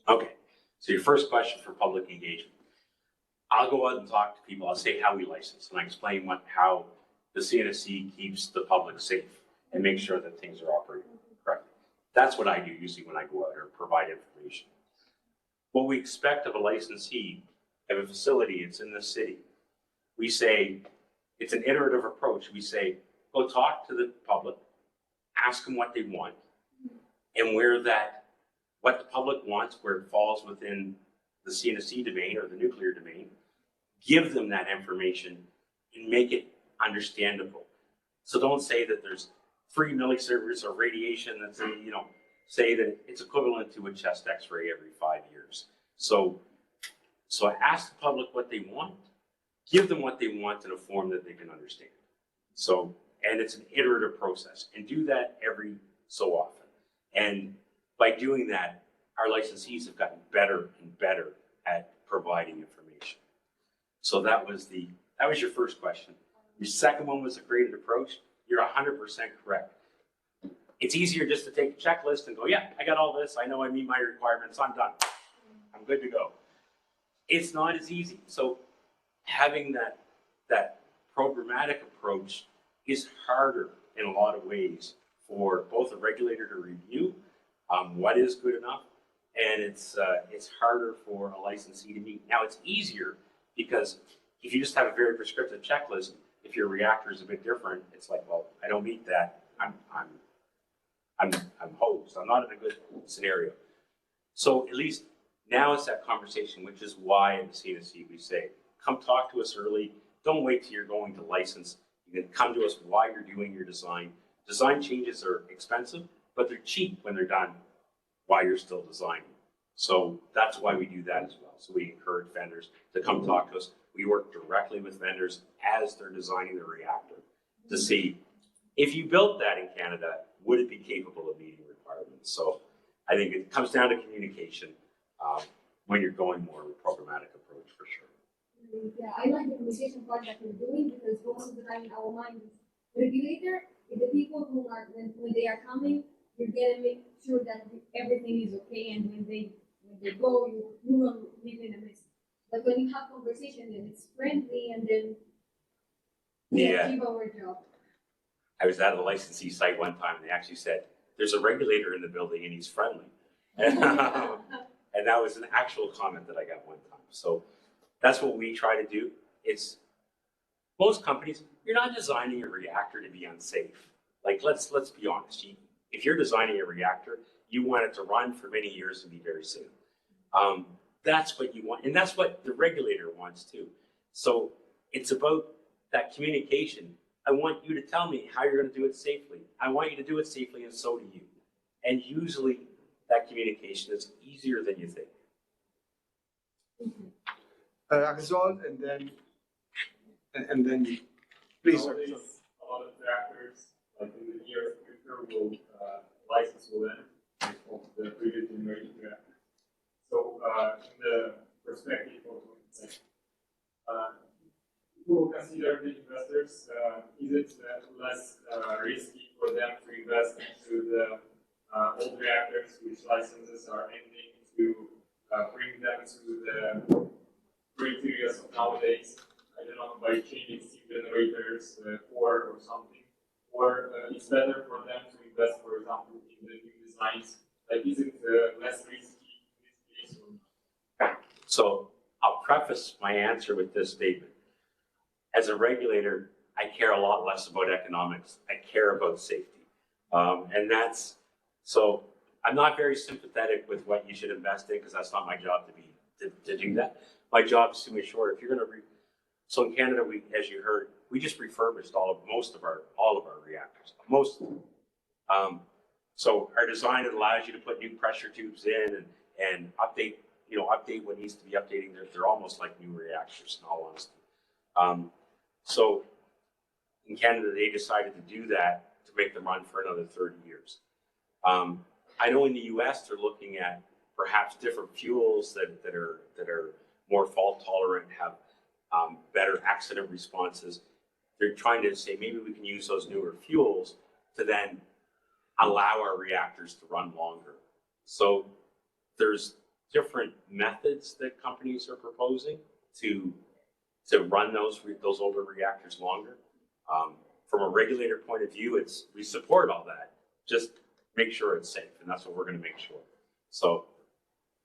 okay. So your first question for public engagement. I'll go out and talk to people. I'll say how we license, and I explain how the CNSC keeps the public safe and make sure that things are operating correctly. That's what I do usually when I go out or provide information. What we expect of a licensee of a facility, it's in the city. We say, it's an iterative approach. We say, go talk to the public, ask them what they want, and what the public wants, where it falls within the CNSC domain or the nuclear domain, give them that information and make it understandable. So don't say that there's 3 millisieverts of radiation that's say that it's equivalent to a chest x-ray every 5 years. So ask the public what they want, give them what they want in a form that they can understand. So, and it's an iterative process, and do that every so often. And by doing that, our licensees have gotten better and better at providing information. So that was your first question. Your second one was a graded approach. You're 100% correct. It's easier just to take a checklist and go, yeah, I got all this. I know I meet my requirements. I'm done. I'm good to go. It's not as easy. So having that programmatic approach is harder in a lot of ways for both a regulator to review what is good enough, and it's harder for a licensee to meet. Now it's easier because if you just have a very prescriptive checklist, if your reactor is a bit different, it's like, well, I don't meet that. I'm hosed. I'm not in a good scenario. So at least now it's that conversation, which is why in the CNSC we say, come talk to us early. Don't wait till you're going to license. You can come to us while you're doing your design. Design changes are expensive, but they're cheap when they're done while you're still designing. So that's why we do that as well. So we encourage vendors to come talk to us. We work directly with vendors as they're designing the reactor to see if you built that in Canada, would it be capable of meeting requirements? So I think it comes down to communication when you're going more of a programmatic approach for sure. Yeah, I like the communication part that you're doing because most of the time in our mind is regulator is the people who are when they are coming, you're gonna make sure that everything is okay, and when they go, you won't leave in a mess. But when you have conversation and it's friendly, and then we achieve our job. I was at a licensee site one time, and they actually said, "There's a regulator in the building, and he's friendly." And that was an actual comment that I got one time. So that's what we try to do. It's most companies, you're not designing a reactor to be unsafe. Like let's be honest. If you're designing a reactor, you want it to run for many years and be very safe. That's what you want, and that's what the regulator wants too. So it's about that communication. I want you to tell me how you're going to do it safely. I want you to do it safely, and so do you. And usually that communication is easier than you think. Result, and then please. Sir. Nowadays, a lot of reactors, like in the near future, will license will end of the previous generation reactors. So, in the perspective of people will consider the investors, is it less risky for them to invest into the old reactors, which licenses are ending, to bring them to the criteria of nowadays? I don't know, by changing steam generators or something, or it's better for them to invest, for example, in the new designs. Like, is it less risky in this case or not? So I'll preface my answer with this statement. As a regulator, I care a lot less about economics. I care about safety. And that's, so I'm not very sympathetic with what you should invest in, because that's not my job to do that. My job is to make sure if you're going to, so in Canada, we, as you heard, we just refurbished all of our reactors, most of them. So our design, it allows you to put new pressure tubes in and update what needs to be updating. They're almost like new reactors, in all honesty. So in Canada, they decided to do that to make them run for another 30 years. I know in the US, they're looking at perhaps different fuels that are more fault tolerant, have better accident responses. They're trying to say maybe we can use those newer fuels to then allow our reactors to run longer. So there's different methods that companies are proposing to run those older reactors longer. From a regulator point of view, we support all that. Just make sure it's safe, and that's what we're going to make sure. So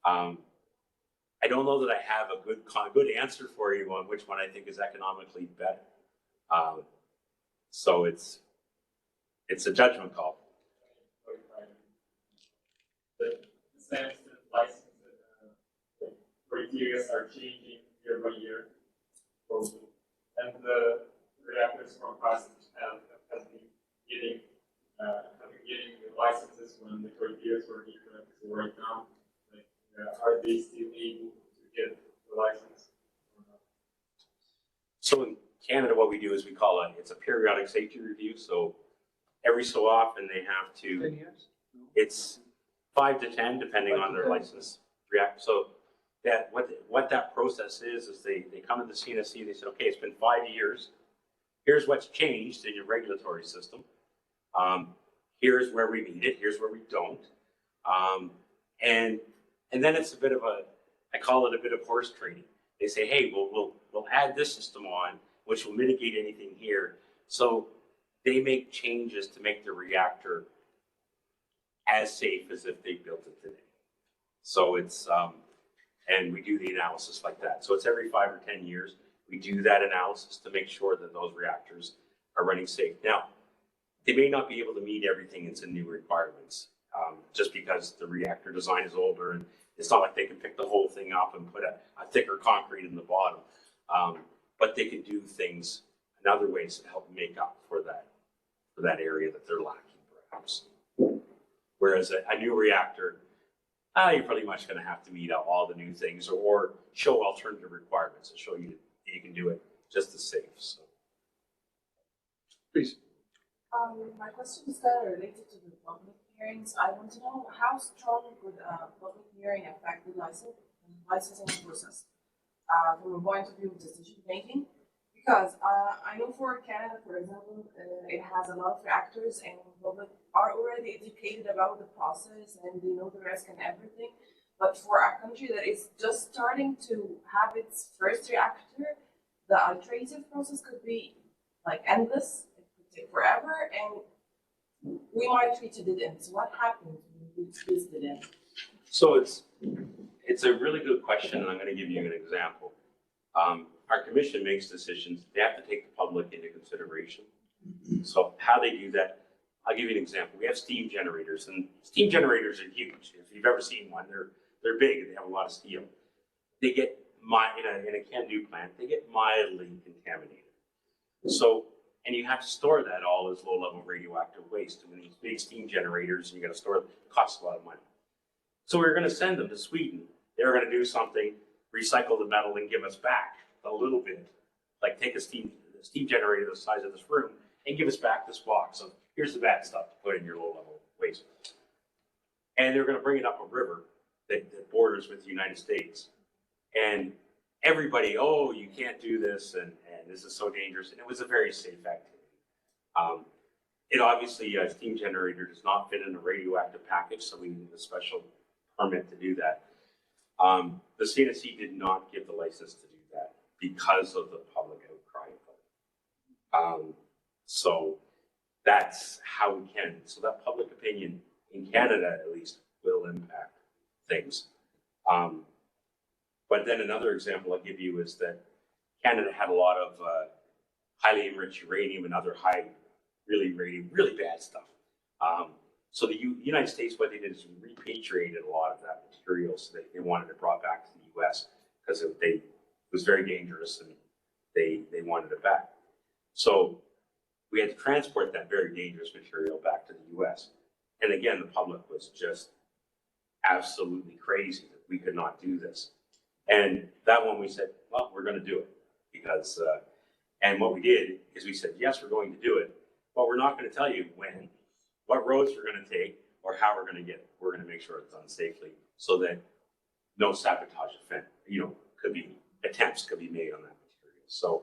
I don't know that I have a good answer for you on which one I think is economically better. So it's a judgment call. The standard license criteria are changing year by year, and the reactors from past have been getting the licenses when the criteria were different. So right now, are they still able to get the license or not? So in Canada, what we do is we call it's a periodic safety review. So every so often they have 10 to, years? it's 5 to 10 depending on their license react. So that what that process is they come to the CNSC, they say, okay, it's been 5 years. Here's what's changed in your regulatory system. Here's where we meet it. Here's where we don't. And then it's a bit of I call it a bit of horse trading. They say, hey, we'll add this system on, which will mitigate anything here. So they make changes to make the reactor as safe as if they built it today. So it's, and we do the analysis like that. So it's every 5 or 10 years. We do that analysis to make sure that those reactors are running safe. Now, they may not be able to meet everything that's in new requirements, just because the reactor design is older, and it's not like they can pick the whole thing up and put a thicker concrete in the bottom. But they can do things in other ways to help make up for that area that they're lacking, perhaps. Whereas a new reactor, you're pretty much going to have to meet up all the new things, or show alternative requirements to show you that you can do it just as safe. So, Please. My question is kind of related to the public hearings. I want to know how strong would a public hearing affect the licensing process from a point of view of decision making? Because I know for Canada, for example, it has a lot of reactors, and public are already educated about the process and they know the risk and everything. But for a country that is just starting to have its first reactor, the iterative process could be like endless. Take forever, and we might reach a dead end. So what happens when we reach this dead end? so it's a really good question, and I'm going to give you an example. Our commission makes decisions. They have to take the public into consideration. So how they do that, I'll give you an example. We have steam generators, and steam generators are huge. If you've ever seen one, they're big. They have a lot of steel. They get in a can-do plant. They get mildly contaminated. So. And you have to store that all as low-level radioactive waste. And when these big steam generators, you got to store it, costs a lot of money. So we were going to send them to Sweden. They were going to do something, recycle the metal, and give us back a little bit, like take a steam generator the size of this room and give us back this box of here's the bad stuff to put in your low-level waste. And they're going to bring it up a river that borders with the United States. And everybody, oh, you can't do this, and this is so dangerous. And it was a very safe activity. It obviously, a steam generator does not fit in a radioactive package, so we need a special permit to do that. The CNSC did not give the license to do that because of the public outcry. So that's how we can. So that public opinion in Canada, at least, will impact things. But then another example I'll give you is that Canada had a lot of highly enriched uranium and other really bad stuff. So the United States, what they did is repatriated a lot of that material, so they wanted it brought back to the U.S. because it was very dangerous, and they wanted it back. So we had to transport that very dangerous material back to the U.S. And again, the public was just absolutely crazy that we could not do this. And that one we said, well, we're going to do it because, and what we did is we said, yes, we're going to do it, but we're not going to tell you when, what roads we're going to take, or how we're going to get it. We're going to make sure it's done safely so that no sabotage attempts could be made on that material. So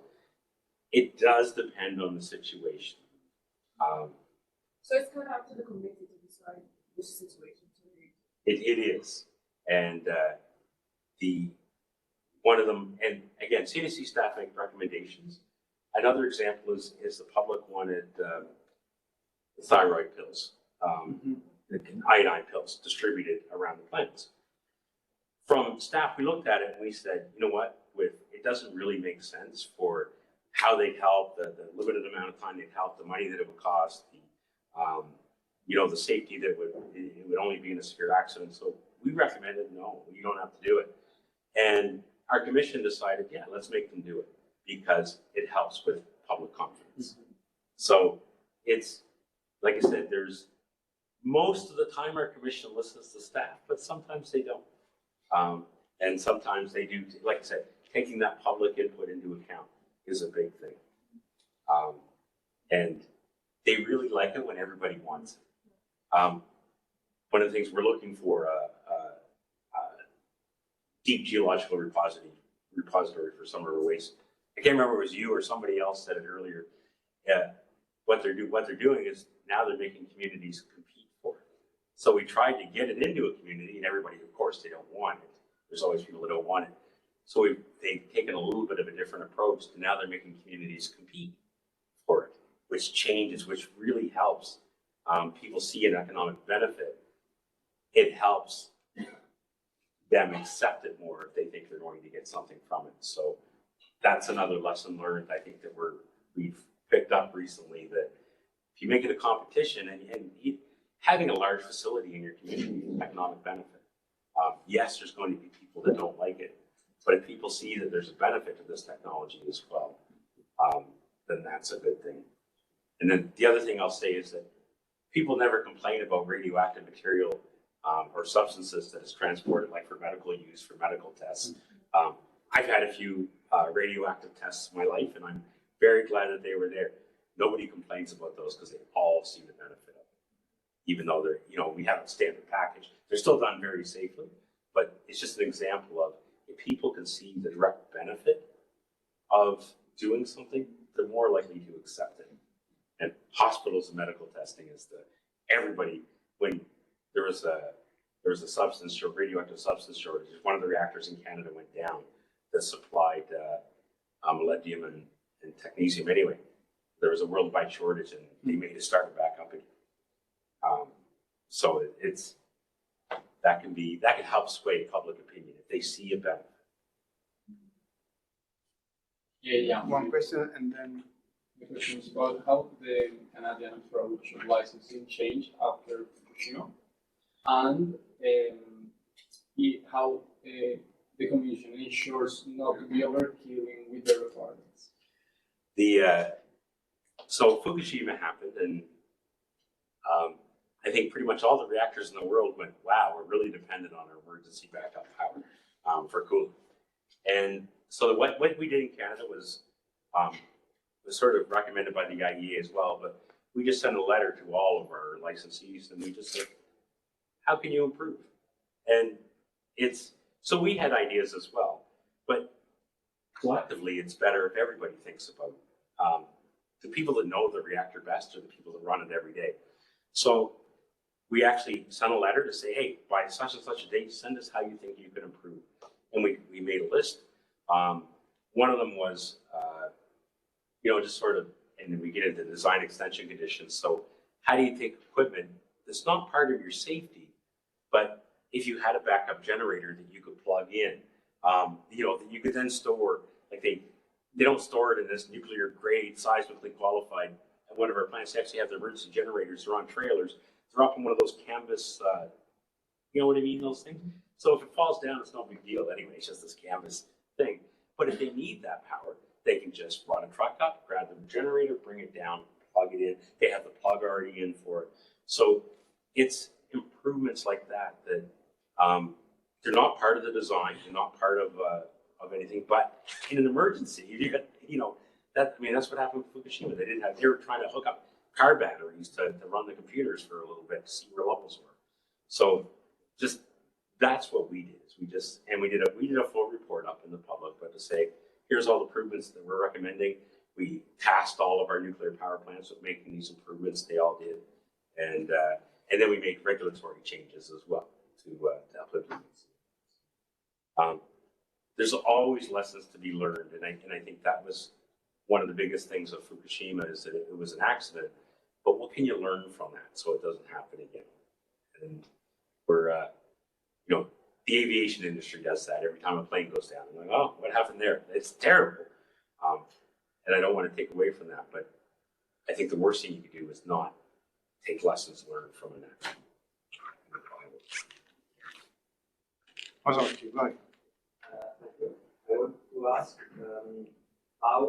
it does depend on the situation. So it's kind of up to the committee to decide which situation to read. It is. And one of them, and again, CNSC staff make recommendations. Another example is the public wanted the thyroid pills, the iodine pills distributed around the plants. From staff, we looked at it and we said, you know what, it doesn't really make sense for how they'd help, the limited amount of time they'd help, the money that it would cost, the safety that it would only be in a severe accident. So we recommended, no, you don't have to do it. And our commission decided, yeah, let's make them do it because it helps with public confidence. So it's, like I said, there's most of the time our commission listens to staff, but sometimes they don't. And sometimes they do, like I said, taking that public input into account is a big thing. And they really like it when everybody wants it. One of the things we're looking for, deep geological repository for some of our waste. I can't remember if it was you or somebody else said it earlier. What they're doing is now they're making communities compete for it. So we tried to get it into a community, and everybody, of course, they don't want it. There's always people that don't want it. So they've taken a little bit of a different approach, and now they're making communities compete for it, which really helps. People see an economic benefit. It helps them accept it more if they think they're going to get something from it. So that's another lesson learned, I think, that we've picked up recently, that if you make it a competition and having a large facility in your community is an economic benefit. Yes, there's going to be people that don't like it, but if people see that there's a benefit to this technology as well, then that's a good thing. And then the other thing I'll say is that people never complain about radioactive material or substances that is transported, like for medical use, for medical tests. I've had a few radioactive tests in my life, and I'm very glad that they were there. Nobody complains about those because they all see the benefit of it. Even though they're, we have a standard package, they're still done very safely, but it's just an example of if people can see the direct benefit of doing something, they're more likely to accept it. And hospitals and medical testing is everybody, when there was a radioactive substance shortage, one of the reactors in Canada went down that supplied molybdenum and technetium anyway. There was a worldwide shortage, and they made it start back up again. So that can help sway public opinion if they see a benefit. Yeah. One question and then. The question is about how the Canadian approach of licensing changed after Fukushima, and how the Commission ensures not to be overkilling with the requirements. So Fukushima happened, and I think pretty much all the reactors in the world went, wow, we're really dependent on our emergency backup power for cooling. And so what we did in Canada was sort of recommended by the IEA as well, but we just sent a letter to all of our licensees, and we just said, how can you improve? And so we had ideas as well, but collectively it's better if everybody thinks about the people that know the reactor best are the people that run it every day. So we actually sent a letter to say, hey, by such and such a date, send us how you think you could improve. And we made a list. One of them was, just sort of, and then we get into design extension conditions. So how do you take equipment that's not part of your safety, but if you had a backup generator that you could plug in, that you could then store, like they don't store it in this nuclear grade, seismically qualified. At one of our plants, they actually have the emergency generators. They're on trailers. They're up in one of those canvas, you know what I mean, those things. So if it falls down, it's no big deal anyway. It's just this canvas thing. But if they need that power, they can just run a truck up, grab the generator, bring it down, plug it in. They have the plug already in for it. So it's improvements like that they're not part of the design, they're not part of anything. But in an emergency, that's what happened with Fukushima. They were trying to hook up car batteries to run the computers for a little bit to see where levels were. So just that's what we did. We did a full report up in the public, but to say, here's all the improvements that we're recommending. We tasked all of our nuclear power plants with making these improvements. They all did. And then we made regulatory changes as well to help implement. There's always lessons to be learned. And I think that was one of the biggest things of Fukushima is that it was an accident, but what can you learn from that so it doesn't happen again? And we're, the aviation industry does that every time a plane goes down. I'm like, oh, what happened there? It's terrible. And I don't want to take away from that, but I think the worst thing you could do is not take lessons learned from an accident. Thank you. I want to ask how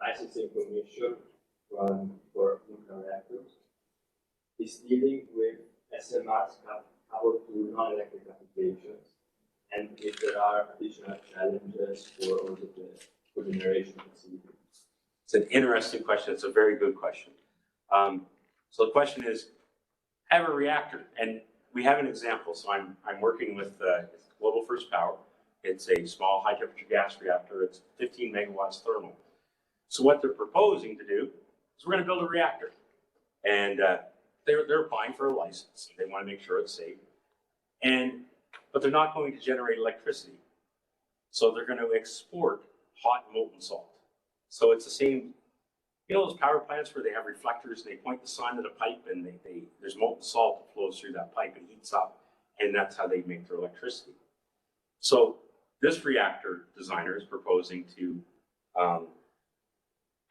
licensing commission for nuclear reactors is dealing with SMRs coupled to non-electric applications, and if there are additional challenges for also the cogeneration facility. It's an interesting question. It's a very good question. So the question is, have a reactor, and we have an example. So I'm working with Global First Power. It's a small high temperature gas reactor. It's 15 megawatts thermal. So what they're proposing to do is we're going to build a reactor, and they're applying for a license. They want to make sure it's safe, but they're not going to generate electricity. So they're going to export hot molten salt. So it's the same, those power plants where they have reflectors and they point the sun at a pipe and there's molten salt that flows through that pipe and heats up, and that's how they make their electricity. So This reactor designer is proposing to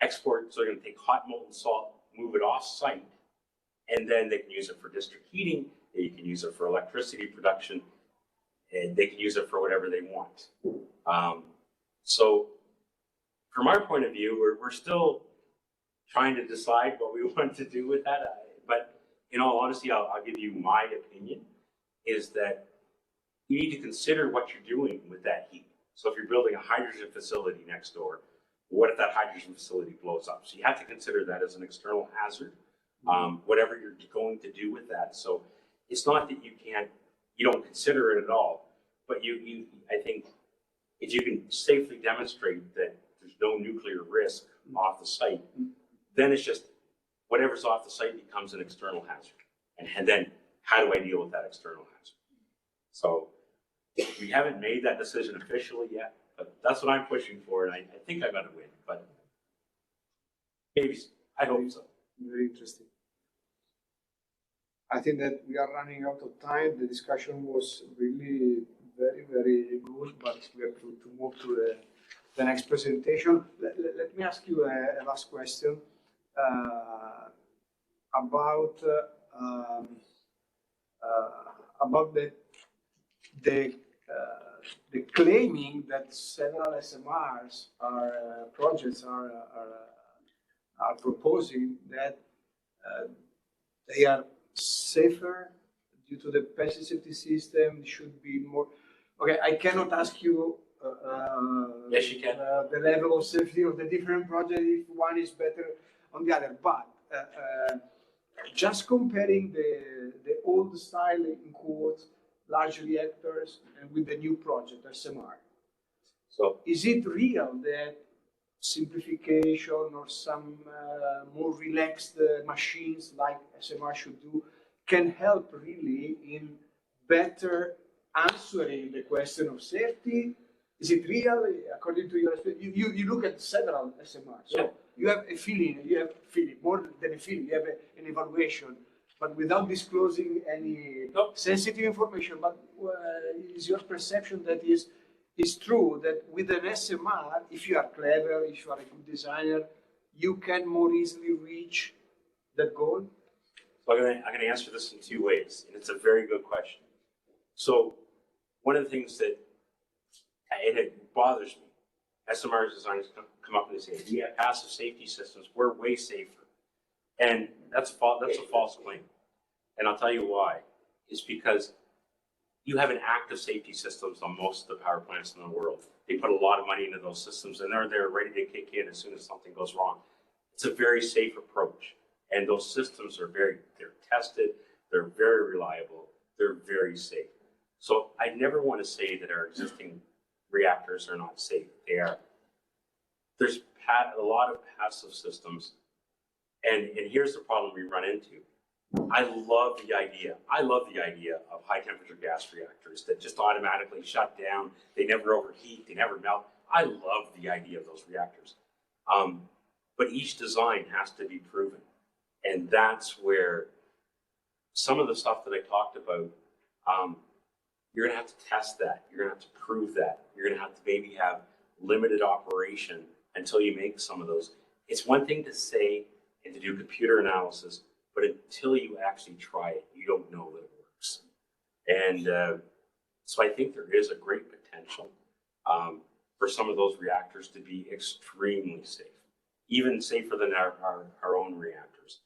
export, so they're going to take hot molten salt, move it off site, and then they can use it for district heating, they can use it for electricity production, and they can use it for whatever they want. So from our point of view, we're still trying to decide what we want to do with that. But in all honesty, I'll give you my opinion, is that you need to consider what you're doing with that heat. So if you're building a hydrogen facility next door, what if that hydrogen facility blows up? So you have to consider that as an external hazard, whatever you're going to do with that. So it's not that you don't consider it at all, but I think if you can safely demonstrate that there's no nuclear risk off the site, then it's just whatever's off the site becomes an external hazard. And then how do I deal with that external hazard? So we haven't made that decision officially yet, but that's what I'm pushing for, and I think I'm going to win, but maybe, I hope so. Very interesting. I think that we are running out of time. The discussion was really very, very good, but we have to move to the next presentation. Let me ask you a last question about the claiming that several SMRs projects are proposing that they are safer due to the passive safety system, should be more. Okay, I cannot ask you. Yes, you can. The level of safety of the different projects, if one is better on the other, but just comparing the old style, in quotes, large reactors, and with the new project, SMR. So is it real that simplification or some more relaxed machines like SMR should do can help really in better answering the question of safety? Is it real according to your experience? You look at several SMRs, so yeah. you have a feeling, more than a feeling, you have an evaluation, but without disclosing any sensitive information. But is your perception that is true that with an SMR, if you are clever, if you are a good designer, you can more easily reach that goal? So I'm going to answer this in two ways, and it's a very good question. So one of the things that it bothers me, SMR designers come up and they say, we have passive safety systems, we're way safer. And that's a false claim. And I'll tell you why. It's because you have an active safety systems on most of the power plants in the world. They put a lot of money into those systems, and they're ready to kick in as soon as something goes wrong. It's a very safe approach. And those systems they're tested, they're very reliable, they're very safe. So I never want to say that our existing reactors are not safe. They are. There's a lot of passive systems, and here's the problem we run into. I love the idea of high temperature gas reactors that just automatically shut down. They never overheat, they never melt. I love the idea of those reactors. But each design has to be proven. And that's where some of the stuff that I talked about, you're going to have to test that. You're going to have to prove that. You're going to have to maybe have limited operation until you make some of those. It's one thing to say and to do computer analysis, but until you actually try it, you don't know that it works. And so I think there is a great potential for some of those reactors to be extremely safe, even safer than our own reactors.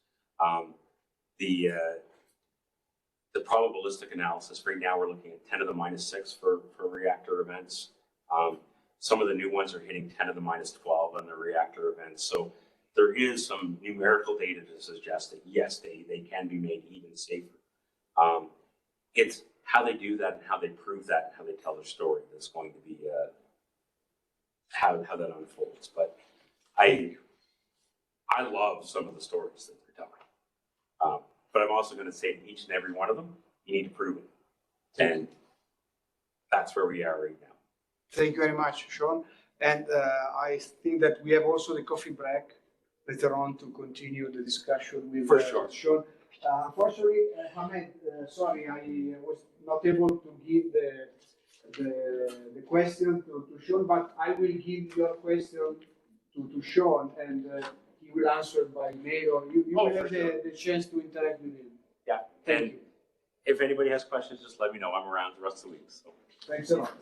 The probabilistic analysis, right now we're looking at 10 to the minus 6 for reactor events. Some of the new ones are hitting 10 to the minus 12 on the reactor events. So there is some numerical data to suggest that yes, they can be made even safer. It's how they do that and how they prove that and how they tell their story that's going to be how that unfolds. But I love some of the stories that they're telling. But I'm also going to say to each and every one of them, you need to prove it. And that's where we are right now. Thank you very much, Sean. And I think that we have also the coffee break later on to continue the discussion with Sean. Unfortunately, Hamed, sorry, I was not able to give the question to Sean, but I will give your question to Sean, and he will answer by mail, or you Oh, will for have sure. the chance to interact with him. Yeah, Thank and you. if anybody has questions, just let me know. I'm around the rest of the week, so. Thanks a lot.